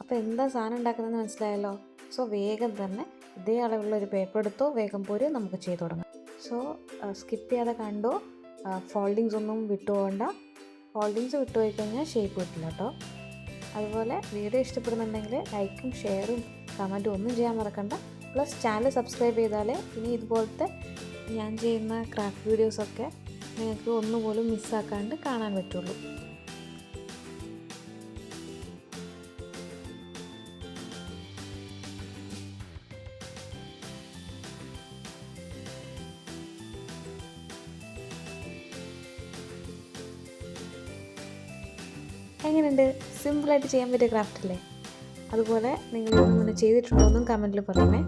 അപ്പോൾ എന്താ സാധനം ഉണ്ടാക്കുന്നതെന്ന് മനസ്സിലായല്ലോ. സോ വേഗം തന്നെ ഇതേ അളവുള്ള ഒരു പേപ്പർ എടുത്തോ, വേഗം പോര് നമുക്ക് ചെയ്ത് തുടങ്ങാം. സോ സ്കിപ്പ് ചെയ്യാതെ കണ്ടോ. ഫോൾഡിങ്സ് ഒന്നും വിട്ടുപോകണ്ട. ഫോൾഡിങ്സ് വിട്ടുപോയി കഴിഞ്ഞാൽ ഷേപ്പ് കിട്ടില്ല കേട്ടോ. അതുപോലെ വീഡിയോ ഇഷ്ടപ്പെടുന്നുണ്ടെങ്കിൽ ലൈക്കും ഷെയറും കമൻറ്റും ഒന്നും ചെയ്യാൻ മറക്കണ്ട. പ്ലസ് ചാനൽ സബ്സ്ക്രൈബ് ചെയ്താലേ ഇനി ഇതുപോലത്തെ ഞാൻ ചെയ്യുന്ന ക്രാഫ്റ്റ് വീഡിയോസൊക്കെ നിങ്ങൾക്ക് ഒന്നുപോലും മിസ്സാക്കാണ്ട് കാണാൻ പറ്റുള്ളൂ. എങ്ങനെയുണ്ട്? സിമ്പിളായിട്ട് ചെയ്യാൻ പറ്റിയ ക്രാഫ്റ്റ് അല്ലേ? അതുപോലെ നിങ്ങൾ മുന്നേ ചെയ്തിട്ടുണ്ടോ എന്നും കമൻറ്റിൽ പറയണേ.